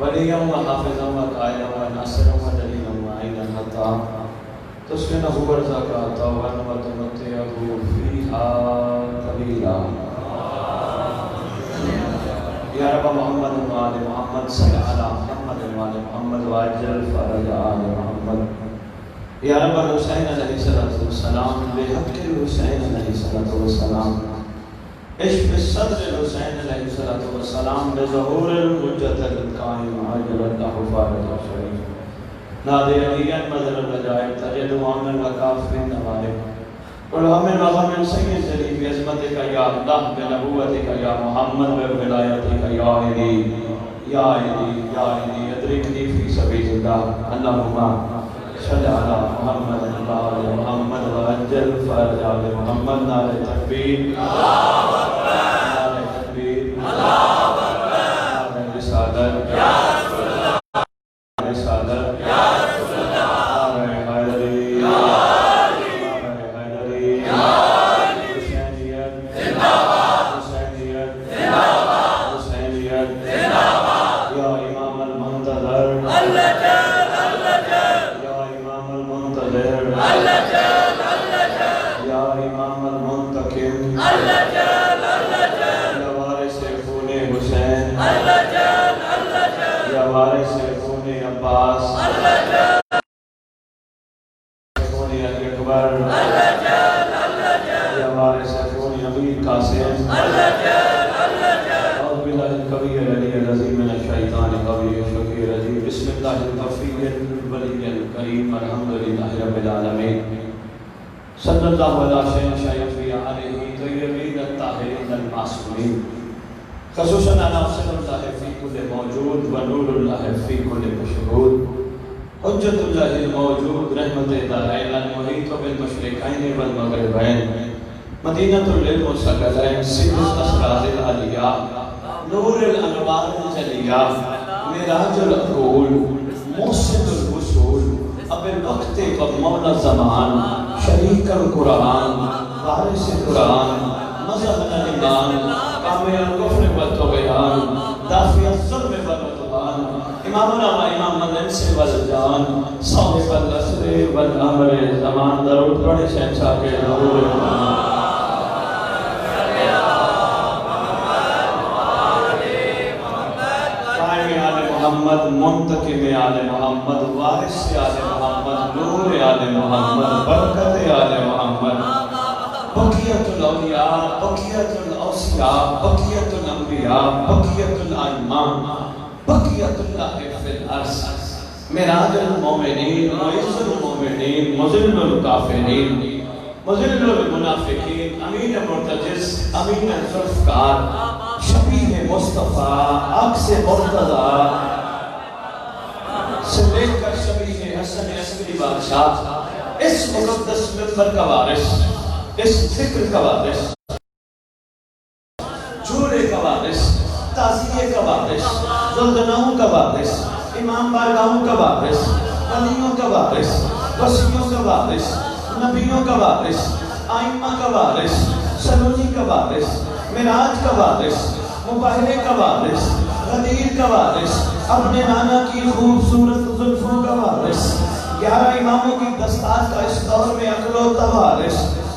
وليا وحافظا وقائدا وناصرا ودليلا معينا حتى تسكنه برزقك طوعا وتمتعه فيها قليلا. يا رب محمد وآل محمد صل على محمد وآل محمد وعجل فرج آل محمد. يا رب الحسين عليه الصلاة والسلام بحق الحسين عليه الصلاة والسلام اشف الصدر الحسين عليه الصلاة والسلام بظهور الحجة القائم عاجل الله فارج الشريف نادي عليا مدر الرجائب تجد وامن وكافر نوالب والهم وغم سيد جليل بعظمتك يا الله بنبوتك يا محمد بولايتك يا إلي يا إلي يا إلي أدركني في سبيل الله. اللهم صل على محمد وآل محمد وعجل فرج آل محمد. نعرہ تکبیر، نعرہ تکبیر، نعرہ رسالت، رسالت، نعرہ حیدری، نعرہ حیدری، حسینیت، حسینیت، حسینیت، یا امام المنتظر، یا امام المنتقم، یا وارث خون حسین، یا وارث خون عباس، خون علی اکبر، یا وارث خون ابی قاسم. اعوذ باللہ القوی العلی العظیم من الشیطان القوی الشقی الرجیم. بسم اللہ القوی الولی الکریم الحمدللہ رب العالمین. صلی اللہ علیہ شیفی علیہ طیبین الطاہرین المعصومین. خصوصاً علی صلی اللہ فی کل موجود و نور اللہ فی کل مشہود. حجت اللہ الموجود رحمت دارین المحیط بالمشرقین والمغربین. مدینۃ للمثقلین سید الاسرار العلیہ نور الانوار الجلیہ معراج العقول موسد الوصول اب الوقت و مولا الزمان شریک القرآن وارث القرآن مظہر الایمان کامل الکفر والطغیان دافع الظلم والعدوان امامنا و امام الانس والجان صاحب العصر والامر زمان. درود پڑھے شہنشاہ کے حضور محمد، منتقم آل محمد، وارث آل محمد، نور آل محمد، برکت آل محمد، بقیت الاولیاء، بقیت الاوصیاء، بقیت الانبیاء، بقیت الائمہ، بقیت اللہ فی الارض. معراج المومنین، معز المومنین، مذل الکافرین، مذل المنافقین، امین مرتجز، امین ذوالفقار، شبیہ مصطفیٰ، عکس مرتضیٰ سے لے کر شبیہ حسن عسکری بادشاہ، اس مقدس منبر کا وارث، اس ذکر کا وارث، جھولے کا وارث، تعزیے کا وارث، زلدناؤں کا وارث، امام بارگاہوں کا وارث، ولیوں کا وارث، وسیعوں کا وارث، نبیوں کا وارث، آئمہ کا وارث، سلوجی کا وارث، معراج کا وارث، مباہلے کا وارث، غدیر کا وارث، اپنے نانا کی خوبصورت زلفوں کا وارث، 11 اماموں کی دستار کا اس دور میں اکلوتا وارث،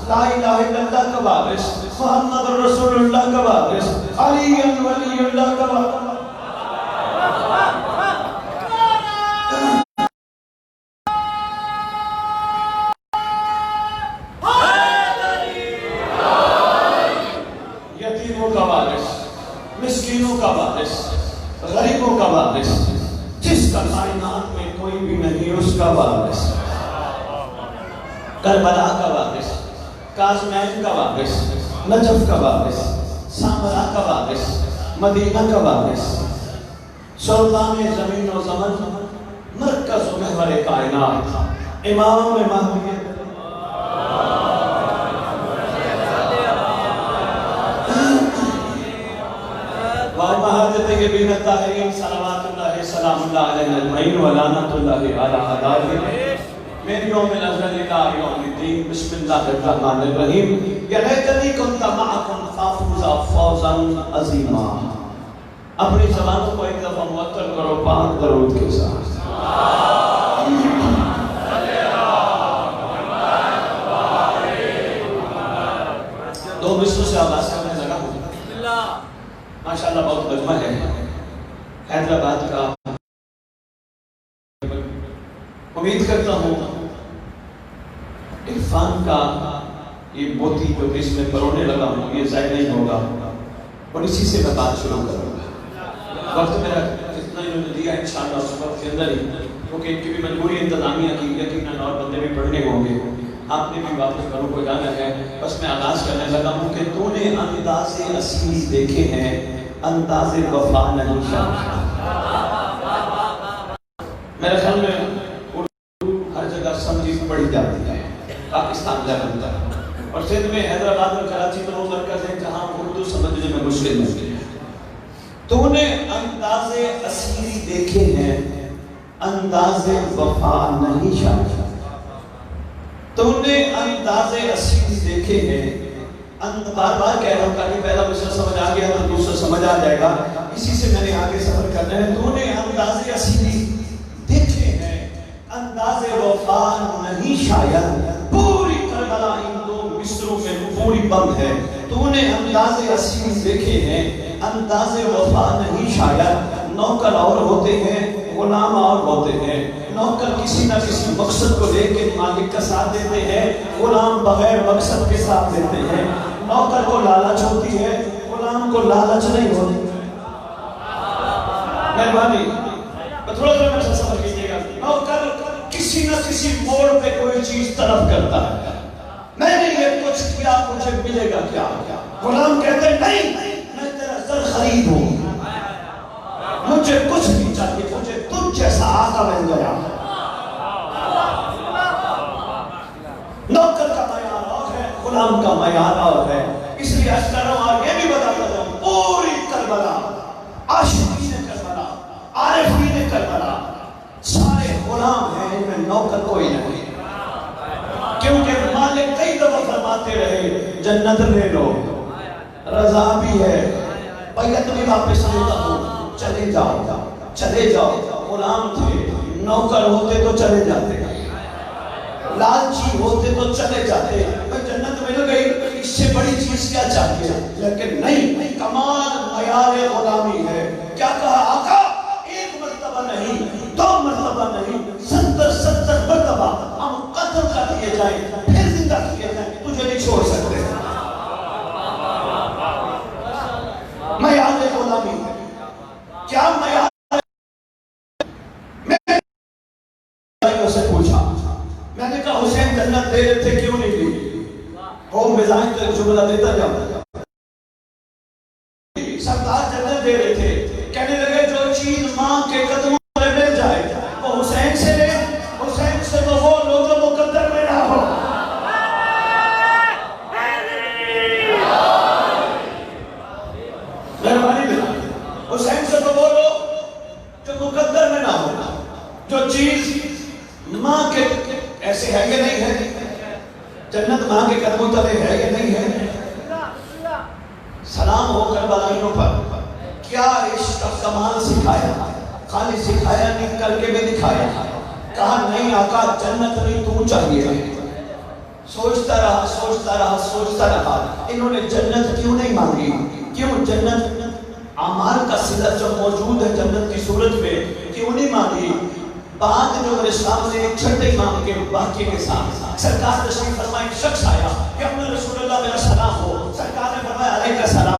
لا الہ الا اللہ کا وارث، محمد رسول اللہ کا وارث، علی ولی اللہ کا وارث۔ یتیموں کا وارث، مسکینوں کا وارث، غریبوں کا وارث، جس کا کائنات میں کوئی بھی نہیں اس کا وارث، کربلا کا وارث، کاظمین کا وارث، نجف کا وارث، سامرا کا وارث، مدینہ کا وارث، سلطان زمین و زمن، مرکز و محور کائنات، امام مہدی ومہد طیبین الطاہرین صلوات اللہ سلام اللہ علیہ اجمعین ولعنت اللہ علی اعدائہم من یوم الازل الی یوم الدین بسم اللہ الرحمن الرحیم یا لیتنی کنت معکم فافوز فوزا عظیما۔ اپنی زبانوں کو ایک دفعہ معطر کرو پاک درود کے ساتھ۔ دو مصروں سے آواز کرنے لگا ہوں ماشاءاللہ بہت مجمع ہے حیدرآباد کا، امید کرتا ہوں عرفان کا یہ موتی جو اس میں پرونے لگا ہوں یہ ضائع نہیں ہوگا، اور اسی سے میں بات شروع کروں گا۔ وقت میرا اتنا ہی انہوں نے دیا انشاءاللہ اس وقت کے اندر ہی، کیونکہ ان کی بھی مجبوری انتظامیہ کی یقیناً اور بندے بھی پڑھنے ہوں گے، آپ نے بھی واپس گھروں کو جانا ہے، بس میں آغاز کرنے لگا ہوں کہ تو نے انداز اصیل دیکھے ہیں، انداز وفا نہیں شامل۔ میرے خیال میں اردو ہر جگہ سمجھی پڑھی جاتی ہے پاکستان لیول تک، اور سندھ میں حیدرآباد اور کراچی میں وہ مرکز ہے جہاں اردو سمجھنے میں مشکل ہے۔ تو نے انداز اصیل دیکھے ہیں، انداز وفا نہیں شامل۔ تو نے انداز اصیل دیکھے ہیں، بار بار کہہ رہا ہوں تاکہ پہلا مصرع سمجھ آ گیا تو دوسرا سمجھ آ جائے گا، اسی سے میں نے آگے سفر کرنا ہے۔ تو نے انداز اصیل دیکھے ہیں، انداز وفا نہیں شاید، پوری کربلا ان دو مصروں میں پوری بند ہے۔ تو نے انداز اصیل دیکھے ہیں، انداز وفا نہیں شاید، نوکر اور ہوتے ہیں غلام اور ہوتے ہیں، نوکر کسی نہ کسی مقصد کو لے کے مالک کا ساتھ دیتے ہیں، غلام بغیر مقصد کے ساتھ دیتے ہیں۔ نوکر کو لالچ ہوتی ہے، غلام کو لالچ نہیں ہوتی۔ مہربانی تھوڑا تھوڑا سفر کیجیے گا۔ نوکر کسی نہ کسی موڑ پہ کوئی چیز طلب کرتا ہے، میں نے یہ کچھ کیا مجھے ملے گا کیا؟ غلام کہتے ہیں نہیں میں تیرا زر خرید ہوں، مجھے کچھ نہیں چاہیے، مجھے تجھ جیسا آقا مل گیا۔ نوکر کا معیار اور ہے، غلام کا معیار اور ہے، اس لیے عرض کر رہا ہوں اور یہ بھی بتاتا ہوں پوری کربلا، عاشقین کربلا، عارفین کربلا سارے غلام ہیں، ان میں نوکر کوئی نہیں، کیونکہ مالک کئی دفعہ فرماتے رہے جنت لے لو، رضا بھی ہے، بیعت بھی واپس لیتا ہوں، چلے جاؤ چلے جاؤ۔ غلام تھے، نوکر ہوتے تو چلے جاتے، لالچی ہوتے تو چلے جاتے، جنت مل گئی اس سے بڑی چیز کیا چاہیے، لیکن نہیں، کمال معیار غلامی ہے۔ کیا کہا آقا؟ ایک مرتبہ نہیں، دو مرتبہ نہیں، 70 مرتبہ ہم قتل کر دیے جائیں پھر زندہ کیے جائیں، تجھے نہیں چھوڑ سکتے۔ معیار غلامی ہے، کیا معیار؟ میں نے کہا حسین جنت دے رہے تھے کیوں نہیں دی؟ قوم بزائن تو ایک جملہ دیتا جاتا، سردار جنت دے رہے تھے، کہنے لگے جو چیز ماں کے قدموں میں مل جائے وہ حسین سے لے، حسین سے تو وہ لو جو مقدر میں نہ ہو۔ مہربانی بنا، حسین سے تو وہ لو جو مقدر میں نہ ہو، جو چیز ماں کے ایسے ہے کہ نہیں ہے، جنت ماں کے قدموں تلے ہے کہ نہیں ہے۔ سلام ہو کربلائیوں پر، کیا عشق کا کمال سکھایا، خالی سکھایا نہیں کر کے بھی دکھایا. کہا نہیں آقا جنت نہیں تو چاہیے. سوچتا رہا انہوں نے جنت کیوں نہیں مانگی؟ کیوں جنت اعمال کا صلہ جب موجود ہے جنت کی صورت میں کیوں نہیں مانگی؟ بعد جو میرے سامنے ایک چھٹے امام کے واقعے کے ساتھ سرکار تشریف فرمایا، ایک شخص آیا کہ اپنے رسول اللہ میرا سلام ہو. سرکار نے فرمایا علیہ کا سلام.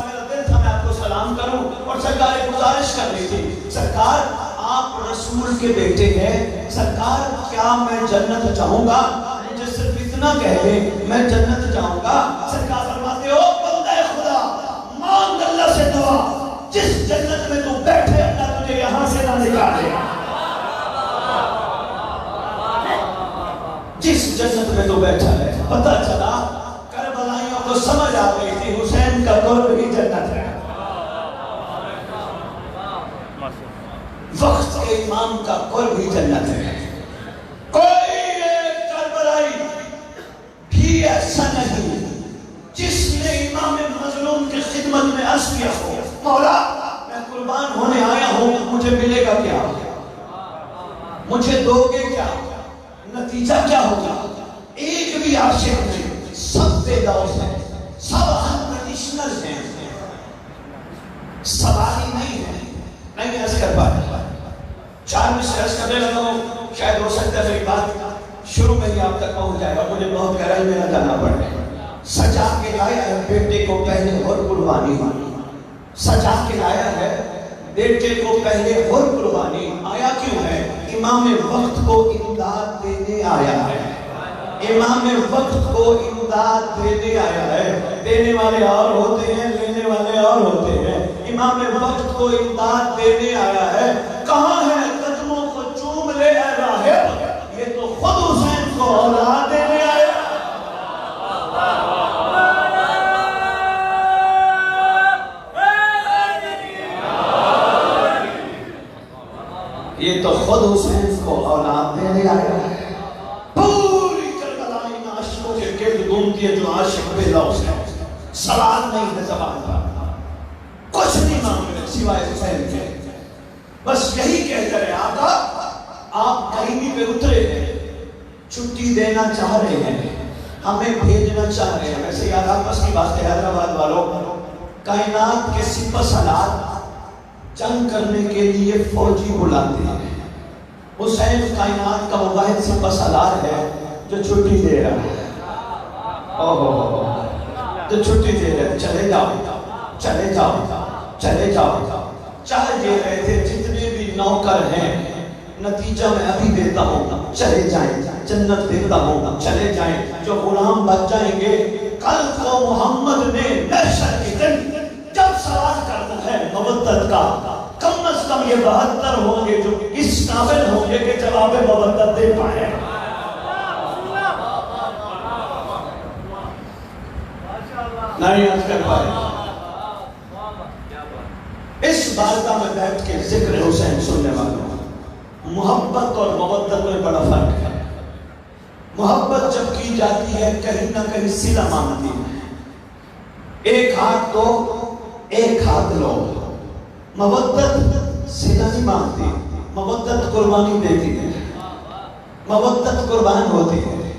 میرا دل تھا میں آپ کو سلام کروں اور سرکار ایک گزارش کر رہی تھی. سرکار آپ رسول کے بیٹے ہیں، سرکار کیا میں جنت چاہوں گا؟ مجھے صرف اتنا کہہ دیں میں جنت چاہوں گا. سرکار فرماتے ہو بندہ خدا مانگ اللہ سے دعا، جس جنت میں تو بیٹھے اللہ تجھے یہاں سے نہ نکالے. جس جنت میں تو بیٹھا ہے. پتہ چلا کربلائیوں کو سمجھ آ گئی تھی حسین کا قرب ہی جنت ہے. وقت کے امام کا قرب ہی جنت ہے. کوئی ایک کربلائی بھی ایسا نہیں جس نے امام مظلوم کی خدمت میں عرض کیا ہو مولا میں قربان ہونے آیا ہوں، مجھے ملے گا کیا؟ مجھے دو گے کیا؟ نتیجہ کیا ہوگا؟ ایک بھی عاشق نہیں، سب بے دوست ہیں، سب انکنڈیشنل ہیں، سواری نہیں ہے. نہیں عرض کر پایا. 4 میں سے عرض کرنے لگا ہوں، شاید ہو سکتا ہے میری بات شروع میں ہی آپ تک پہنچ جائے اور مجھے بہت گہرائی میں نہ جانا پڑے. سجا کے لایا ہے بیٹے کو پہلے اور قربانی، سجا کے لایا ہے بیٹے کو پہلے اور قربانی. آیا کیوں ہے؟ امام وقت کو امداد دینے آیا ہے. امام وقت کو امداد دینے آیا ہے. دینے والے اور ہوتے ہیں، لینے والے اور ہوتے ہیں. امام وقت کو امداد دینے آیا ہے. کہاں ہے قدموں کو چوم لے اے راہب، یہ تو خود حسین کو اولاد دینے آیا. یہ تو خود حسین کو اولاد دینے آیا ہے. پوری کربلائی عاشقوں کے گرد گھومتی ہے جو عاشق بے لوث ہے. سوال نہیں ہے زبان پر، کچھ نہیں مانگ رہے سوائے حسین کے. بس یہی کہہ کر آقا آپ کہیں پہ اترے ہیں، چھٹی دینا چاہ رہے ہیں، ہمیں بھیجنا چاہ رہے ہیں. ویسے یاد آپس کی بات ہے حیدرآباد والوں، کائنات کے سپہ سالار جنگ کرنے کے لیے فوجی بلاتے ہیں. حسین کائنات کا وہ واحد سپہ سالار ہے جو چھٹی دے رہا ہے. جو چھٹی دے رہا ہے. چلے جاؤ چلے جاؤ چلے جاؤ. چاہ دے رہے تھے جتنے بھی نوکر ہیں، نتیجہ میں ابھی دیتا ہوں، چلے جائیں. جنت دیتا ہوں، چلے جائیں. جو غلام بچ جائیں گے کل کو محمد نے محشر کے دن جب سوال کرنا ہے مودت کا، کم از کم یہ 72 ہوں گے جو اس قابل ہوں گے کہ جواب مودت دے پائے. نہیں آج کر پائے. اس بارگاہ میں بیٹھ کے ذکر حسین سننے والوں، محبت اور مودت میں بڑا فرق ہے. محبت جب کی جاتی ہے کہیں نہ کہیں صلہ مانگتی ہے. ایک ہاتھ دو ایک ہاتھ لو. مودت صلہ نہیں مانگتی، مودت قربانی دیتی ہے، مودت قربان ہوتی ہے.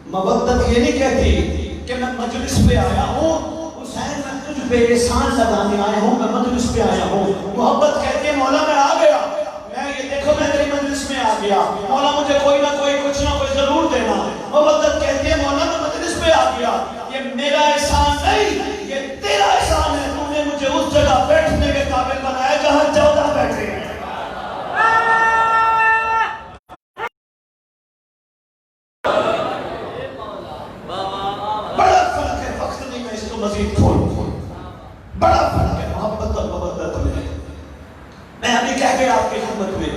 مودت یہ نہیں کہتی کہ میں مجلس پہ آیا ہوں حسین، میں تجھ پہ احسان لگانے آیا ہوں، میں مجلس پہ آیا ہوں. محبت کہتی ہے مولا میں آ گیا، میں یہ دیکھو میں تیری مجلس میں آ گیا، مولا مجھے کوئی نہ کوئی کچھ نہ کوئی ضرور دینا. محبت کہتی ہے مولا میں مجلس پہ آ گیا، یہ میرا احسان نہیں، یہ تیرا احسان ہے. تو نے مجھے اس جگہ بیٹھنے کے قابل بنایا جہاں 14 بیٹھے ہیں. بڑا فرق ہے. وقت نہیں میں اس کو مزید کھولوں. بڑا فرق ہے محبت اور مودت میں. میں ابھی کہہ گیا آپ کی خدمت میں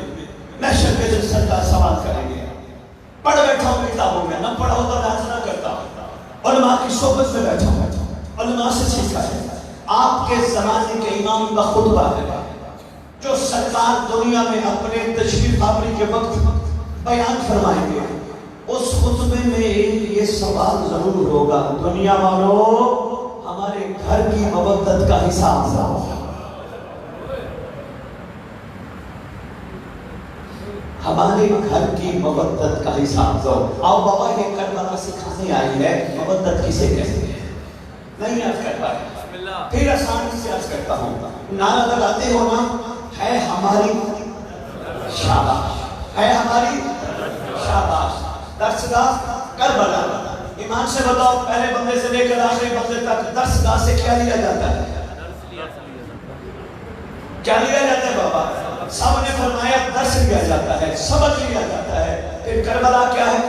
محشر کے دن سرکار سوال کریں گے. پڑھ بیٹھا ہوں کتابوں میں، نہ پڑھا ہوتا ناز نہ کرتا. علماء کی صحبت میں بیٹھا ہوں، علماء سے سیکھا ہے. آپ کے زمانے کے امام کا خطبہ ہے جو سرکار دنیا میں اپنے تشریف آوری کے وقت بیان فرمائیں گے. اس خطبے میں یہ سوال ضرور ہوگا، دنیا والوں ہمارے ہمارے گھر کی مودت کا حساب لاؤ. ہمارے گھر کی مودت کا حساب دو. آؤ بابا یہ کربلا سکھانے آئی ہے مودت کسے کہتے ہیں. نہیں عرض کر پائے پھر آسانی سے عرض کرتا ہوں. نعرہ لگاتے ہو نا ہے ہماری شاباش ہے ہماری شاباش. درسگاہ کربلا. ایمان سے بتاؤ پہلے بندے سے لے کر آخری بندے تک درسگاہ سے کیا لیا جاتا ہے؟ کیا لیا جاتا ہے بابا؟ سب نے فرمایا درس لیا جاتا ہے سبق لیا جاتا ہے. پھر کربلا کیا ہے؟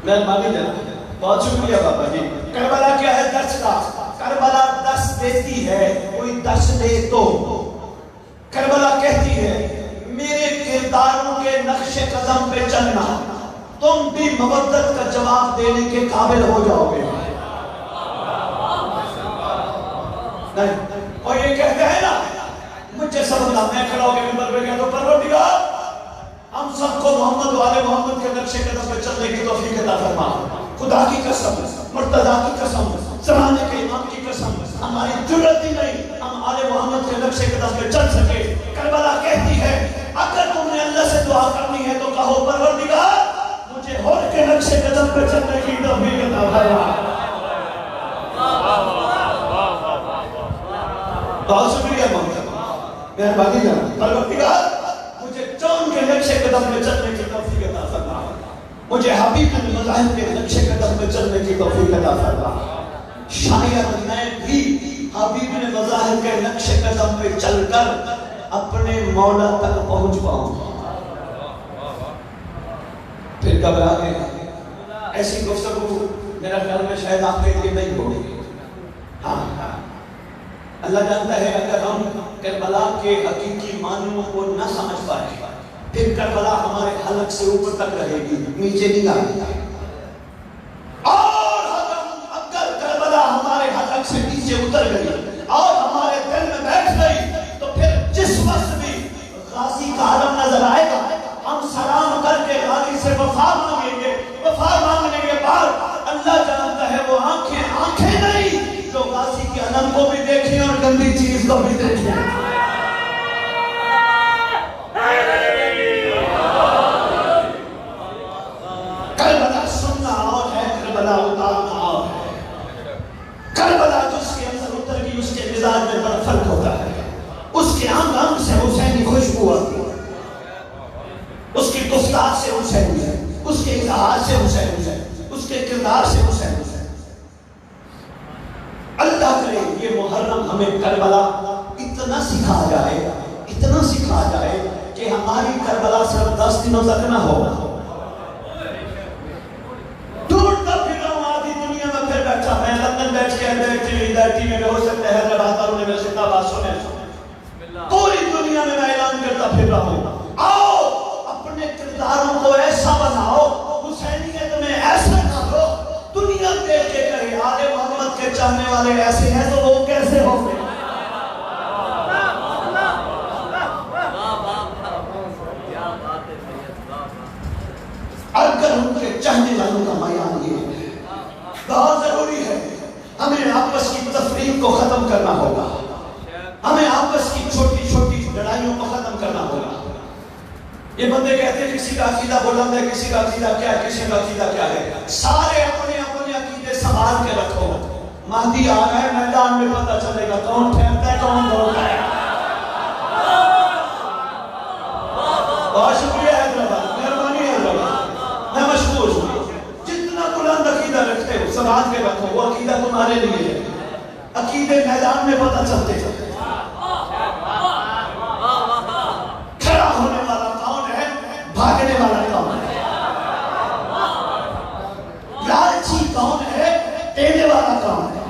مہربانی جناب بہت شکریہ بابا جی. کربلا کیا ہے؟ درسگاہ. کربلا درس دیتی ہے. کوئی درس دے تو کربلا کہتی ہے میرے کرداروں کے نقش قدم پہ چلنا تم بھی مودت کا جواب دینے کے قابل ہو جاؤ گے. اور یہ کہتے ہیں نا مجھے سمجھنا میں کھڑا ہو کے منبر پہ کہتا ہوں پروردگار ہم سب کو محمد و آل محمد کے نقش قدم پہ چلنے کی توفیق عطا فرما. خدا کی قسم مرتضی کی قسم زمانے کے امام کی قسم ہماری جرأت ہی نہیں ہم آل محمد کے نقش قدم پہ چل سکے. کربلا کہتی ہے اگر تم نے اللہ سے دعا کرنی ہے تو کہو پروردگار مجھے ہور کے نقش قدم پہ چلنے کی توفیق عطا فرما. بہت شکریہ مہربانی جناب. پروردگار مجھے چون کے نقش قدم پہ چلنے کی توفیق عطا فرما. مجھے حبیب المذاہب کے نقش قدم پہ چلنے کی توفیق عطا فرما. شاید میں بھی حبیب المذاہب کے نقش قدم پہ چل کر اپنے مولا تک پہنچ پاؤں. پھر گھبرا گئے ایسی گفتگو میرا خیال میں شاید آپ کے لیے نہیں ہوگی. ہاں اللہ جانتا ہے اگر ہم کربلا کے حقیقی معنوں کو نہ سمجھ پائے پھر کربلا ہمارے حلق سے اوپر تک رہے گی نیچے نہیں آئے گی. اور اگر کربلا ہمارے حلق سے نیچے اتر گئی اور ہمارے دل میں بیٹھ گئی تو پھر جس وقت بھی غازی کا عالم نظر آئے گا ہم سلام کر کے غازی سے وفا مانگیں گے. وفا مانگنے کے بعد اللہ جانتا ہے وہ آنکھیں نہیں جو غازی کے علم کو بھی دیکھیں اور گندی چیز کو بھی دیکھیں. کربلا سننا اور ہے کربلا اتارنا اور ہے. کربلا جس کے اندر اتر گئی اس کے مزاج میں بڑا فرق ہوتا ہے. اس کے انگ سے حسینی خوشبو آتی ہے. اس کی گفتار سے حسین ہے. اس کے اظہار سے حسین ہے. اس کے کردار سے حسین ہے. اللہ کرے یہ محرم ہمیں کربلا اتنا سکھا جائے کہ ہماری کربلا صرف 10 دنوں تک نہ ہو. ڈھونڈتا پھر رہا ہوں آدھی دنیا میں پھر بیٹھا میں لندن بیٹھ کے ٹی وی میں ہو سکتا ہے حیدرآباد والوں نے میرے سے اتنا بات سنے پوری دنیا میں اعلان کرتا پھر رہا ہوں آؤ اپنے کرداروں کو ایسا بناؤ حسینیت میں ایسا کرو دنیا دیکھ کے کہے آل محمد کے چاہنے والے ایسے ہیں تو وہ کیسے ہوں گے. اگر ان کے چاہنے والوں کا معیار یہ ہے بہت ضروری ہے ہمیں آپس کی تفریق کو ختم کرنا ہوگا. ہمیں آپس کی چھوٹی چھوٹی لڑائیوں کو ختم کرنا ہوگا. یہ بندے کہتے ہیں کسی کا عقیدہ بلند ہے کسی کا عقیدہ کیا ہے کسی کا عقیدہ کیا ہے. سارے اپنے اپنے عقیدے سنبھال کے رکھو. مہدی آ رہا ہے میدان میں پتہ چلے گا کون ٹھہرتا ہے کون دوڑتا ہے. بہت شکریہ حیدرآباد مہربانی حیدرآباد میں مشکور ہوں. جتنا بلند عقیدہ رکھتے ہو سنبھال کے رکھو وہ عقیدہ تمہارے لیے ہے. عقیدے میدان میں پتہ چلتے ہیں. کھڑا ہونے والا کون ہے بھاگنے والا کون ہے. لالچی کون ہے دینے والا کون ہے.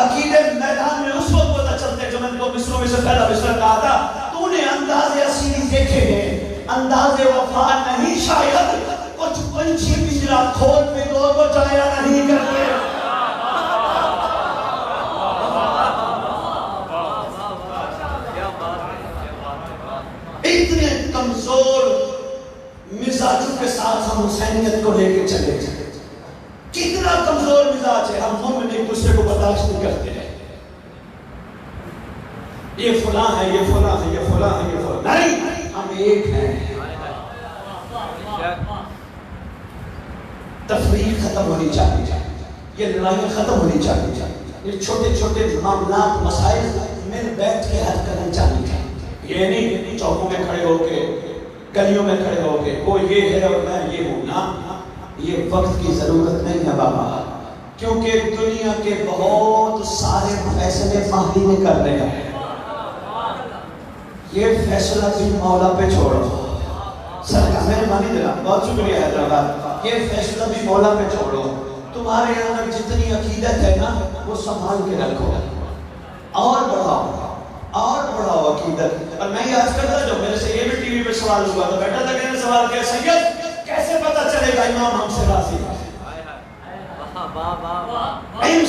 عقیدے میدان میں اس وقت پتہ چلتے جو میں نے کو مصروں میں سے پہلا مصر کہا تھا تو نے انداز اصیلی دیکھے ہیں انداز وفا نہیں شاید کچھ پنچھی پنجرا کھول میں دو کو جایا نہیں کرتے. اتنے کمزور مزاجوں کے ساتھ ہم حسینیت کو لے کے چلے. کتنا کمزور یہ فلاں ہے، یہ فلاں ہے، یہ فلاں ہے، یہ فلاں نہیں، ہم ایک ہیں۔ تفریق ختم ہونی چاہیے، یہ لڑائیاں ختم ہونی چاہیے، یہ چھوٹے چھوٹے معاملات مسائل مل بیٹھ کے حل کرنا چاہیے۔ یہ نہیں چوکوں میں کھڑے ہو کے، گلیوں میں کھڑے ہو کے وہ یہ ہے اور میں یہ ہوں نا، یہ وقت کی ضرورت نہیں ہے بابا، کیونکہ دنیا کے بہت سارے فیصلے مہدی نے کر رہے ہیں۔ یہ فیصلہ بھی مولا پہ چھوڑو، سرکار مہربانی دلا، بہت شکریہ حیدرآباد، یہ فیصلہ بھی مولا پہ چھوڑو۔ تمہارے اندر جتنی عقیدت ہے نا وہ سنبھال کے رکھو، اور بڑھاؤ عقیدت۔ اور میں یہ عرض کرتا جو میرے سے یہ بھی ٹی وی پہ سوال ہوا تو بیٹا تھا، کہنے سوال کیا، سید کیسے پتا چلے گا امام ہم سے راضی ہے؟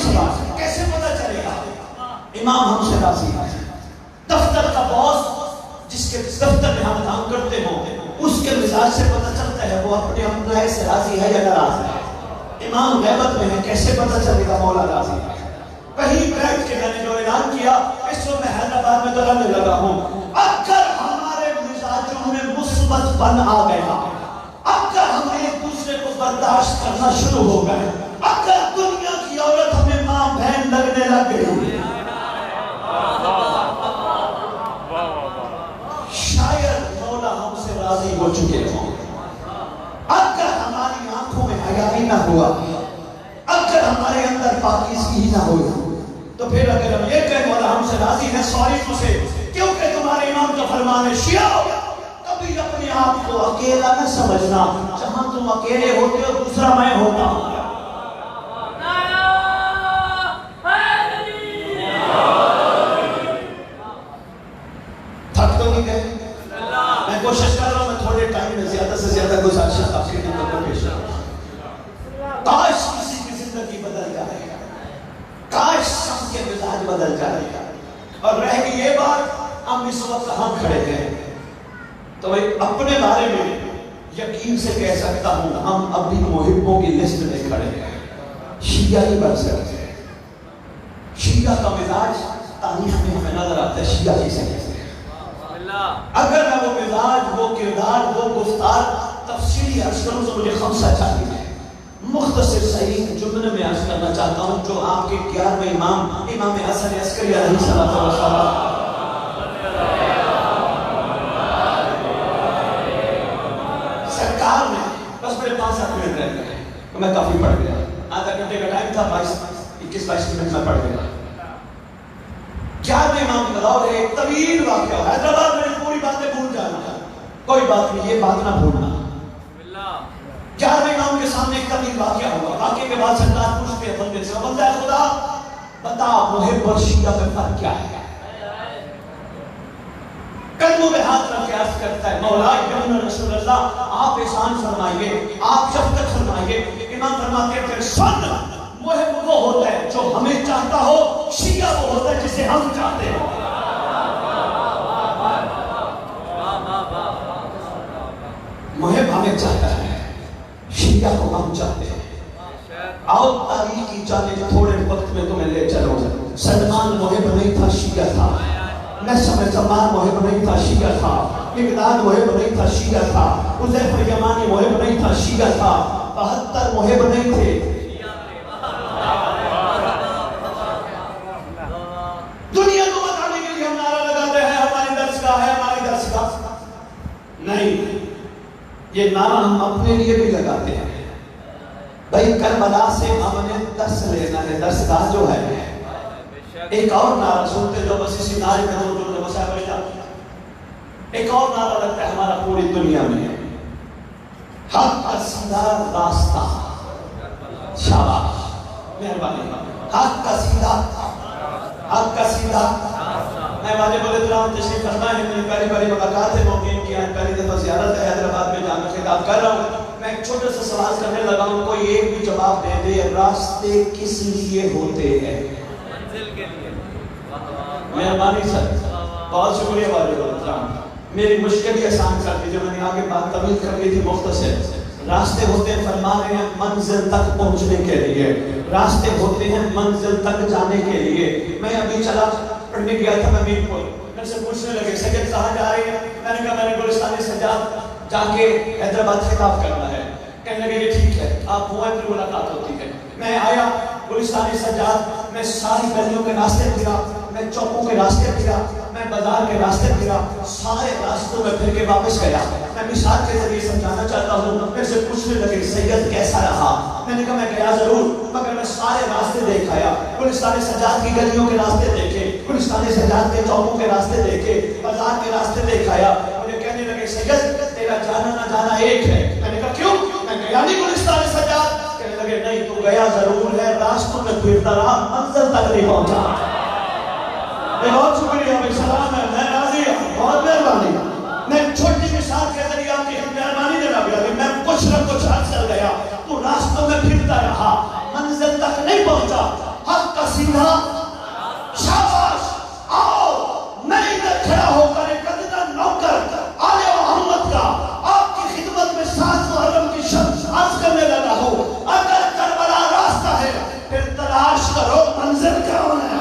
سوال کیسے پتا چلے گا امام ہم سے راضی ہے؟ دفتر کا باس جس کے دفتر میں ہم کام کرتے ہوں اس کے مزاج سے پتا چلتا ہے وہ اپنے امپلائی سے راضی ہے یا ناراض ہے۔ امام غیبت میں ہے، کیسے پتا چلے گا مولا راضی ہے؟ کہیں بیٹھ کے میں نے جو اعلان کیا، اس وقت میں حیدرآباد میں دلانے لگا ہوں، اگر ہمارے مزاجوں میں مثبت بن آ گیا، اگر ہم ایک دوسرے کو برداشت کرنا شروع ہو گئے، اگر دنیا کی عورت ہمیں ماں بہن لگنے لگ گئی، شاید مولا ہم سے راضی ہو چکے ہوں۔ اگر ہماری آنکھوں میں حیا ہی نہ ہوا، اگر ہمارے اندر پاکیزگی ہی نہ ہوئی، تو پھر اگر ہم یہ کہیں مولا ہم سے راضی ہے، سوری تجھے، کیونکہ تمہارے امام کا فرمان ہے شیعہ کبھی اپنے آپ کو اکیلا نہ سمجھنا، جہاں تم اکیلے ہوتے ہو دوسرا میں ہوتا ہوں۔ تھک تو نہیں گئے؟ میں کوشش کر رہا ہوں، میں تھوڑے ٹائم میں زیادہ سے زیادہ گزارش آپ کی خدمت میں پیش کروں۔ کاش کسی کی زندگی بدل جائے، کاش سب کے مزاج بدل جائے، اور رہ گئی یہ بات ہم اس وقت ہم کھڑے ہیں تو اپنے بارے میں یقین سے کہہ سکتا ہوں ہم اب بھی محبوں کی لسٹ میں کھڑے ہیں، شیعہ ہی بن سکتے ہیں۔ شیعہ کا مزاج تاریخ میں ہمیں نظر آتا ہے، شیعہ جسے کہتے ہیں۔ اگر میں وہ مزاج، وہ کردار، وہ گفتار تفصیلی عرض کروں تو مجھے خمسہ چاہیے، مختصر صحیح جملے میں عرض کرنا چاہتا ہوں جو آپ کے 11ویں امام حسن عسکری علیہ السلام سرکار نے، بس میرے 5-7 منٹ رہ گئے تو میں کافی پڑھ گیا، آدھا گھنٹے کا ٹائم تھا، 21-22 منٹ میں پڑھ گیا۔ 11ویں امام کا دور ہے، ایک طویل واقعہ، حیدرآباد میں پوری باتیں بھول جانا، کوئی بات نہیں، یہ بات نہ بھولنا۔ 11ویں امام کے سامنے ایک طویل واقعہ ہوا، واقعے کے بعد سرکار پوچھتے ہیں بندے سے، بندہ خدا بتا محب اور شیعہ میں فرق کیا ہے؟ قدموں میں ہاتھ رکھ کے عرض کرتا ہے، مولا کریم رسول اللہ آپ احسان فرمائیے، آپ شفقت فرمائیے۔ امام فرماتے ہیں پھر سن، محب وہ ہوتا ہے جو ہمیں چاہتا ہو، شیعہ وہ ہوتا ہے جسے ہم چاہتے ہیں۔ محب ہمیں چاہتا ہے، شیعہ کو ہم چاہتے ہیں۔ آؤ تاریخ کی جانب تھوڑے وقت میں تمہیں لے چلو۔ سلمان محب نہیں تھا، شیعہ تھا۔ نسم زمان محب نہیں تھا، شیعہ تھا۔ مقداد محب نہیں تھا، شیعہ تھا۔ حذیفہ یمانی محب نہیں تھا، شیعہ تھا۔ 72 محب نہیں تھے۔ دنیا کو بتانے کے لیے ہم نعرہ لگاتے ہیں ہماری درسگاہ ہے، ہماری درسگاہ نہیں، یہ نعرہ ہم اپنے لیے بھی لگاتے ہیں۔ بھائی کربلا سے ہم نے درس لینا ہے، درسگاہ جو ہے۔ ایک اور نعرہ سنتے جو بس اسی نعرے میں جو مسائل بچ جاتے ہیں، ایک اور نعرہ لگتا ہے ہمارا پوری دنیا میں، حق کا سیدھا راستہ۔ شاباش، مہربانی، حق کا سیدھا، حق کا سیدھا۔ میں واجب الاحترام تشریف فرما ہے، میری پہلی باری ملاقات ہے، موقعین کی آج پہلی دفعہ زیارت ہے حیدرآباد میں، جہاں میں خطاب کر رہا ہوں۔ میں ایک چھوٹے سے سوال کرنے لگا ہوں، کوئی ایک بھی جواب دے دے، راستے کس لیے ہوتے ہیں؟ منزل کے لیے۔ مہربانی سر، بہت شکریہ واجب الاحترام، میری مشکل ہی آسان کر دی، جو میں نے آگے بات طویل کر لی تھی مختصر۔ راستے ہوتے ہیں فرما رہے ہیں منزل تک پہنچنے کے لیے، راستے ہوتے ہیں منزل تک جانے کے لیے۔ میں ابھی چلا پڑھنے گیا تھا میں میر پور، میں سے پوچھنے لگے سید کہاں جا رہے ہیں؟ میں نے کہا میں نے گلستان سجاد جا کے حیدرآباد خطاب کرنا ہے۔ کہنے لگے یہ ٹھیک ہے آپ وہ ہیں، پھر ملاقات ہوتی ہے۔ میں آیا گلستان سجاد، میں ساری گلیوں کے راستے پھرا، میں چوکوں کے راستے پھرا، میں بازار کے راستے پھرا، سارے راستوں میں پھر کے واپس گیا۔ میں مثال کے ذریعے سمجھانا چاہتا ہوں، میرے سے پوچھنے لگے سید کیسا رہا؟ میں نے کہا میں گیا ضرور، مگر میں سارے راستے دیکھ آیا۔ گلستان سجاد کی گلیوں کے راستے دیکھے، گلستان سجاد کے چوکوں کے راستے دیکھے، بازار کے راستے دیکھ آیا۔ مجھے کہنے لگے سید تیرا جانا نہ جانا ایک ہے۔ میں نے کہا کیوں؟ میں گیا نہیں گلستان سجاد۔ کہنے لگے نہیں تو گیا ضرور ہے، راستوں میں پھرتا رہا، منزل تک نہیں پہنچا۔ بہت شکریہ، بھائی سلام ہے، میں راضی ہوں، بہت مہربانی۔ میں چھوٹی مثال کے ذریعے آپ کی مہربانی دینا گیا کہ میں کچھ نہ کچھ حد چل گیا، تو راستوں میں پھرتا رہا، منزل تک نہیں پہنچا۔ حق کا سیدھا شاباش، آؤ میں ادھر کھڑا ہو کر ایک ادنا نوکر آل محمد کا آپ کی خدمت میں 7 محرم کی شب عرض کرنے لگا ہوں، اگر کربلا راستہ ہے پھر تلاش کرو منزل کون ہے۔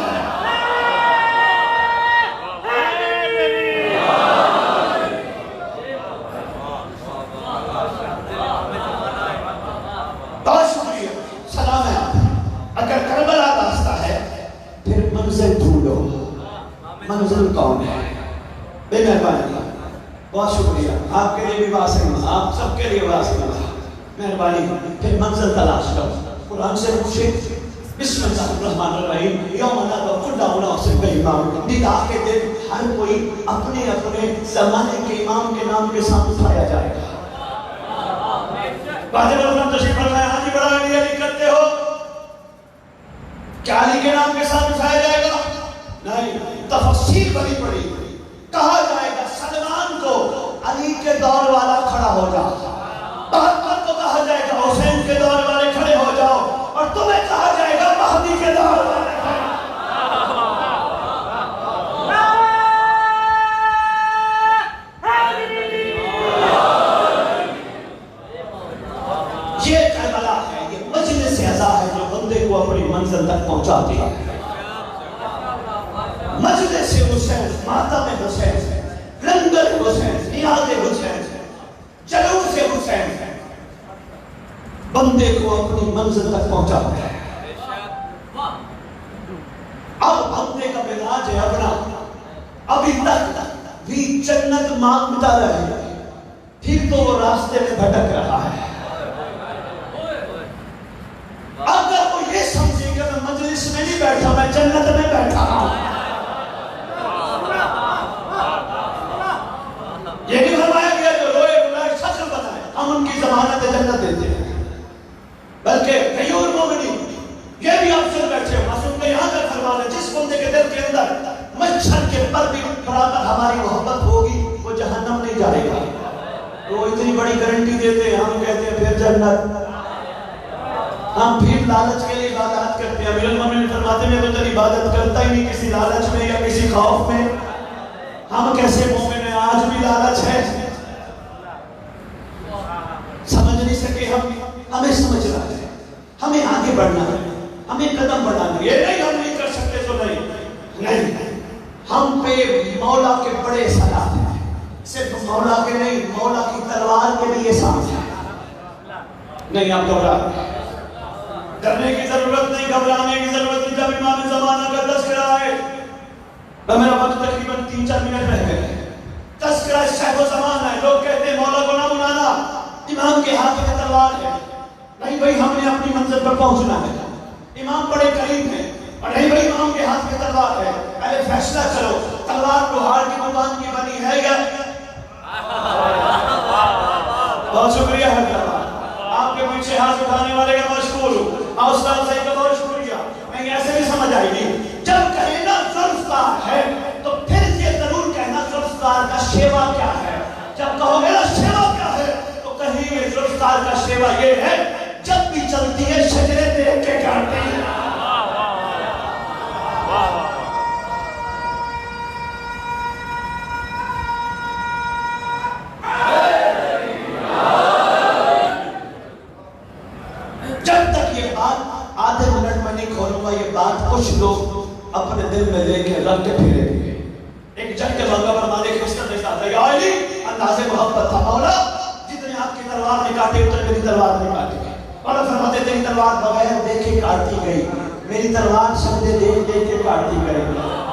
منزل کون ہے؟ بے مہربانی، بہت شکریہ، آپ کے لیے بھی واسطہ، آپ سب کے لیے واسطہ، مہربانی۔ پھر منزل تلاش کرو، قرآن سے پوچھے بسم اللہ الرحمن الرحیم، یوم ندعو کل اناس بامامہم۔ ندا کے دن ہر کوئی اپنے اپنے زمانے کے امام کے نام کے ساتھ اٹھایا جائے گا۔ واجب الرحمن تشریف فرمائے، ہاں جی بڑا علی علی کرتے ہو، کیا علی کے نام کے ساتھ اٹھایا جائے گا؟ نہیں، تفصیل بڑی پڑی، کہا جائے گا سلمان کو علی کے دور والا کھڑا ہو جا، محمد کو کہا جائے گا حسین کے دور والے کھڑے ہو جاؤ، اور تمہیں کہا جائے گا مہدی کے دور والے کھڑے۔ یہ کربلا ہے، یہ مجلس عزا ہے جو بندے کو اپنی منزل تک پہنچاتی ہے۔ مجلس حسین، ماتم حسین، لنگر حسین، نیاز حسین، جلوس حسین بندے کو اپنی منزل تک پہنچاتا ہے۔ اب بندے کا مزاج ہے اپنا، ابھی تک بھی جنت مانگتا رہے، پھر تو وہ راستے میں بھٹک رہا ہے۔ اگر وہ یہ سمجھے کہ میں مجلس میں نہیں بیٹھا، میں جنت میں بیٹھا ہوں، یہ بھی فرمایا گیا جو روئے رلائے شکل بنائے ہم ان کی ضمانت جنت دیتے ہیں۔ بلکہ غیور مومنین یہ بھی افسر بیٹھے ہو، معصوم کا یہاں کا فرمان ہے، جس بندے کے دل کے اندر مچھر کے پر بھی برابر ہماری محبت ہوگی وہ جہنم نہیں جائے گا۔ وہ اتنی بڑی گارنٹی دیتے ہیں، ہم کہتے ہیں پھر جنت، ہم پھر لالچ کے لیے عبادت کرتے ہیں۔ امیر المومنین فرماتے ہیں میں تو عبادت کرتا ہی نہیں کسی لالچ میں یا کسی خوف میں۔ ہم کیسے مومن ہیں، آج بھی لالچ ہے، سمجھ نہیں سکے ہم، ہمیں سمجھنا ہے، ہمیں آگے بڑھنا ہے، ہمیں قدم بڑھانا ہے۔ یہ نہیں ہم نہیں کر سکتے تو نہیں، ہم پہ مولا کے بڑے اثرات ہیں، صرف مولا کے نہیں، مولا کی تلوار کے بھی احساس ہے۔ نہیں آپ گھبرا ڈرنے کی ضرورت نہیں، گھبرانے کی ضرورت نہیں۔ جب امام زمانہ کا تذکرہ آئے، میرا وقت تقریباً 3-4 منٹ رہ گئے، تذکرہ شیخ و زمان ہے، لوگ کہتے ہیں مولا کو نہ بنانا، امام کے ہاتھ میں تلوار ہے۔ نہیں بھائی ہم نے اپنی منزل پر پہنچنا ہے، امام بڑے قریب ہیں، اور نہیں بھائی امام کے ہاتھ میں تلوار ہے، پہلے فیصلہ کرو تلوار لوہار کی دکان کی بنی ہے یا؟ بہت شکریہ حضرات، آپ کے پیچھے ہاتھ اٹھانے والے کا مشکور ہوں، استاد صاحب کا بہت شکریہ۔ میں ایسے بھی سمجھ آئی گی، جب کہیں نا ذوالفقار ہے تو پھر یہ ضرور کہنا ذوالفقار کا شیوا کیا ہے۔ جب کہو گے نا شیوا کیا ہے تو کہیں گے ذوالفقار کا شیوا یہ ہے جب بھی چلتی ہے شجرے دیکھ کے کرتی ہے۔ جب تک یہ بات آدھے منٹ میں نہیں کھولوں گا، یہ بات کچھ لوگ اپنے دل میں لے کے رکھ کے پھرے دیے. ایک جنگ کے موقع پر مالک اس طرح کہتا ہے یا علی انداز محبت تھا مولا جتنے آپ کی تلوار نے کاٹے اتنے میری تلوار نے کاٹے. اور فرماتے تیری تلوار بغیر دیکھے کاٹتی گئی, میری تلوار سمجھے دیکھ دیکھ کے کاٹتی گئی,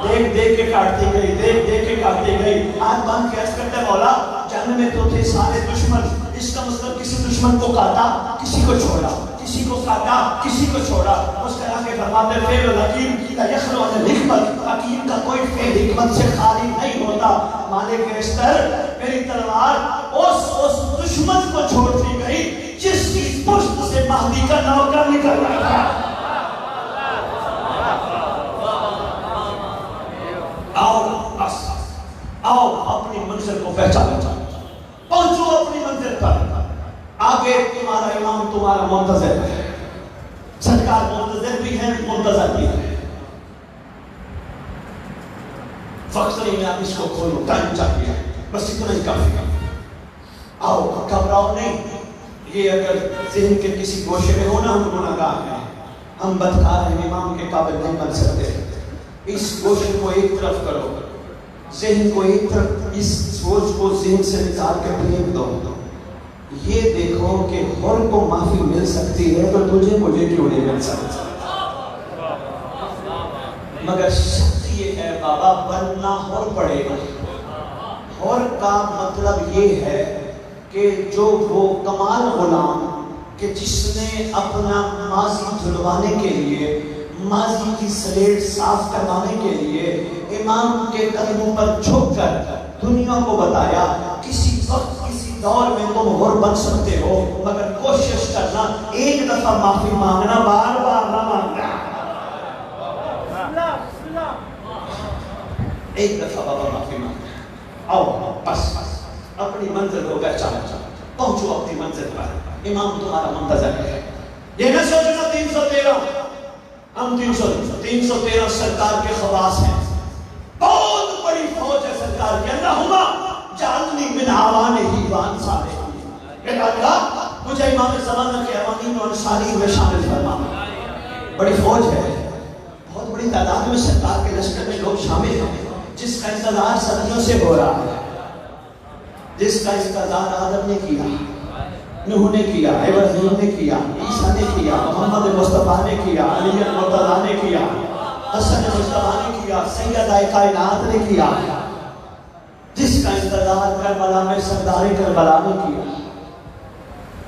دیکھ دیکھ کے کاٹتی گئی, دیکھ دیکھ کے کاٹتی گئی. آج باندھ کے عرض کرتے مولا جنگ میں تو تھے سارے دشمن, اس کا مطلب کسی دشمن کو کاٹا کسی کو چھوڑا, کسی کو کاٹا کسی کو چھوڑا. اس کے آگے فرماتے فعل الحکیم کا یخلو عن الحکمت, حکیم کا کوئی فعل حکمت سے خالی نہیں ہوتا. مالک استر میری تلوار اس دشمن کو چھوڑتی گئی جس کی پشت سے مہدی کا نوکر نکل رہا تھا. آؤ اپنی منزل کو پہچانا, پہنچو اپنی منزل پر. آگے تمہارا امام تمہارا منتظر ہے, سرکار منتظر بھی ہے منتظر بھی ہے. وقت نہیں میں آپ اس کو کھولو, ٹائم چاہیے بس اتنا ہی کافی ہے. آؤ گھبراؤ نہیں, یہ اگر ذہن کے کسی گوشے میں ہونا ہم گناہگار ہیں, ہم بدکار ہیں, امام کے قابل نہیں بن سکتے. اس گوشے کو ایک طرف کرو, ذہن کو ایک طرف, اس سوچ کو ذہن سے نکال کے پھینک دو. یہ دیکھو کہ ہر کو معافی مل سکتی ہے تو تجھے مجھے کیوں نہیں مل سکتی. مگر شرط یہ ہے بابا بننا ہر پڑے گا. ہر کا مطلب یہ ہے کہ جو وہ کمال غلام کہ جس نے اپنا ماضی دھلوانے کے لیے, ماضی کی سلیٹ صاف کروانے کے لیے امام کے قدموں پر جھک کر دنیا کو بتایا کسی وقت کسی دور میں تم ہور بن سکتے ہو, مگر کوشش کرنا ایک دفعہ معافی مانگنا, بار بار نہ مانگنا. ایک دفعہ بابا معافی مانگنا. آؤ بس اپنی منزل کو پہچانا, پہنچو اپنی منزل پر, امام تمہارا منتظر ہے. یہ نہ سوچنا 313 ہم 313 سرکار کے خواص ہیں, بہت بڑی فوج ہے سرکار کے. اللہم جعلنی من اعوانہ وانصارہ, کہ اللہ مجھے امام زمانہ کے عوانین اور انصاری میں شامل فرما. بڑی فوج ہے, بہت بڑی تعداد میں سرکار کے لشکر میں لوگ شامل ہیں, جس کا انتظار صدیوں سے ہو رہا ہے, جس کا انتظار آدم نے کیا, نوح نے کیا, ابراہیم نے کیا, عیسیٰ نے کیا, محمد مصطفیٰ نے کیا, علی مرتضیٰ نے کیا, حسن مصطفیٰ نے کیا, سیدہ کائنات نے کیا, جس کا انتظار کربلا میں سردار کربلا نے کیا.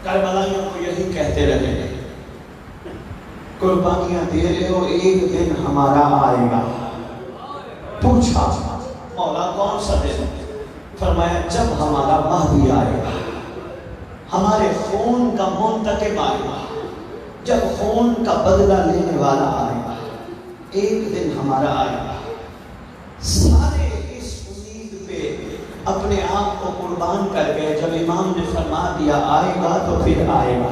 کربلائیوں کو یہی کہتے رہے قربانیاں دے رہے ہو, ایک دن ہمارا آئے گا. پوچھا مولا کون سا دن؟ فرمایا جب ہمارا مہدی آئے گا, ہمارے خون کا منتقم آئے گا, جب خون کا بدلہ لینے والا آئے گا, ایک دن ہمارا آئے گا. سارے اس امید پہ اپنے آپ کو قربان کر گئے. جب امام نے فرما دیا آئے گا تو پھر آئے گا.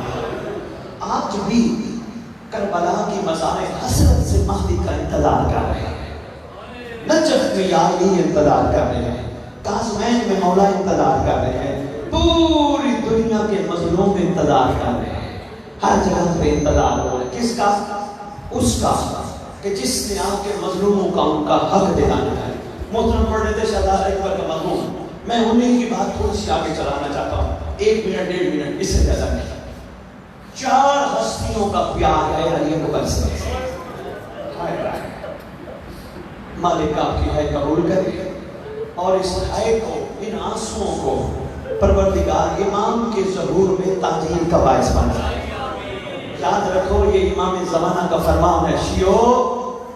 آج بھی کربلا کی مزار حسرت سے مہدی کا انتظار کر رہے ہیں, نجف میں یا علی انتظار کر رہے ہیں, کاظمین میں مولا انتظار کر رہے ہیں, پوری دنیا کے مظلوم انتظار کر رہے ہیں, ہر جگہ پہ انتظار ہو رہا ہے. کس کا؟ اس کا کہ جس نے آپ کے مظلوموں کا ان کا حق دلانا ہے. محترم پڑھ رہے تھے شہزادہ اکبر کا مضمون, میں انہیں کی بات تھوڑی سی آگے چلانا چاہتا ہوں, 1 منٹ 1.5 منٹ اس سے زیادہ نہیں. 4 ہستیوں کا پیار ہے علی اکبر سے. مالک آپ کی ہے قبول کرے اور اس ہے کو, ان آنسوؤں کو پروردگار امام کے ظہور میں تعجیل کا باعث بنا. یاد رکھو یہ امام زمانہ کا فرمان ہے, شیعو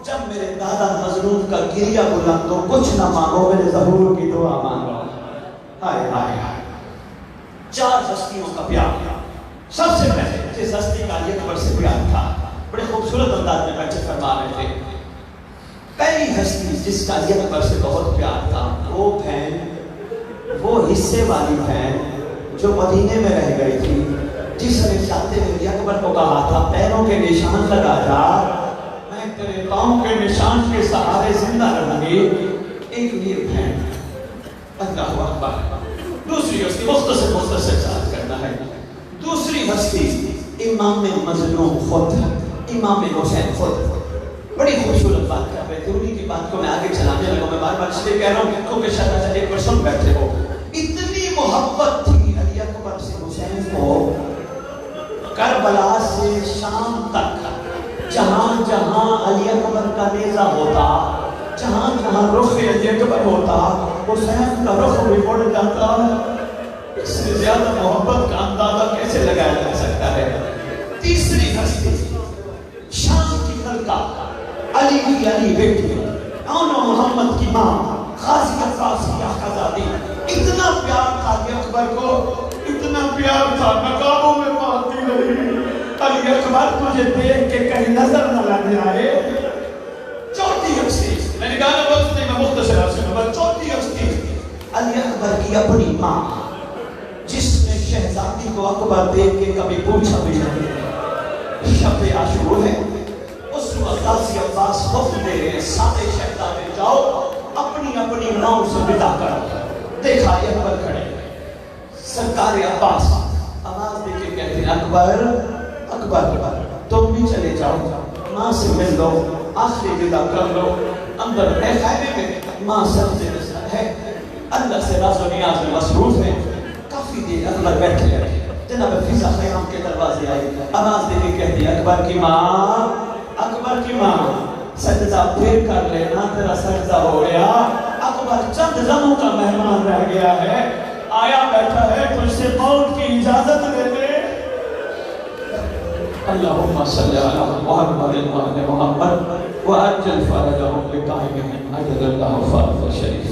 جب میرے دادا مظلوم کا گریہ بلند تو کچھ نہ مانگو, میرے ظہور کی دعا مانگو. ہائے ہائے ہائے. 4 ہستیوں کا پیار. سب سے پہلے جس ہستی کا علی اکبر سے پیار تھا, بڑے خوبصورت انداز میں بیٹھے فرما رہے تھے. پہلی ہستی جس کا علی اکبر سے بہت پیار تھا, وہ بہن, وہ حصے والی بہن جو مدینے میں رہ گئی تھی, جس نے جاتے ہوئے علی اکبر کو کہا تھا پیروں کے نشان لگا جا, میں تیرے پاؤں کے نشان کے سہارے زندہ رہوں گی. ایک یہ بہن. اللہ اکبر. دوسری ہستی مختصر یاد کرنا ہے. دوسری ہستی امام مظلوم خود, امام حسین خود. بڑی خوبصورت بات کر رہے تھے. میں اس لیے کہہ رہا ہوں کیونکہ شاید ایک پر سن بیٹھے ہو. اتنی محبت تھی علی اکبر سے حسین کو، کربلا سے شام تک جہاں جہاں علی اکبر کا نیزہ ہوتا، جہاں جہاں رخ علی اکبر ہوتا، حسین کا رخ بھی مڑ جاتا. اس سے زیادہ محبت کا اندازہ کیسے لگایا جا سکتا ہے؟ تیسری ہستی شام کی خلقہ علی کی علی بیٹی محمد کی ماں غازی عباس کی آقازادی. اتنا پیار تھا علی اکبر کو، اتنا پیار تھا نقابوں میں مانتی رہی. علی اکبر تجھے دیکھ کے کہیں نظر نہ لگنے آئے. چوتھی ہستی میں نے کہا نا بس نہیں، میں مختصر آپ سے بات. چوتھی ہستی علی اکبر کی اپنی ماں، جس نے شہزادی کو اکبر دیکھ کے کبھی پوچھا بھی نہیں. شب عاشور ہے، اس وقت غازی عباس وفد دے رہے، سارے شہزادے جاؤ اپنی اپنی ناؤں سے ودا کرو. دیکھا علی اکبر کھڑے، سرکار عباس آواز دے کے کہتے ہیں اکبر اکبر تم بھی چلے جاؤ، ماں سے مل لو، آخری ودا کر لو. اندر ہے خیمے میں ماں سب سے نثر ہے، اللہ سے راز و نیاز میں مصروف ہے. کافی دیر اکبر بیٹھے رہے. جناب فضا خیام کے دروازے آئے، آواز دے کے کہتی اکبر کی ماں، اکبر کی ماں سجدہ پھر کر لینا، تیرا سجدہ ہو گیا. اکبر چند لمحوں کا مہمان رہ گیا ہے، آیا بیٹھا ہے، تجھ سے موت کی اجازت لے لے. اللہم صلی علی محمد وعلی محمد وعجل فرجہم بقائمہم عجل اللہ فرج شریف.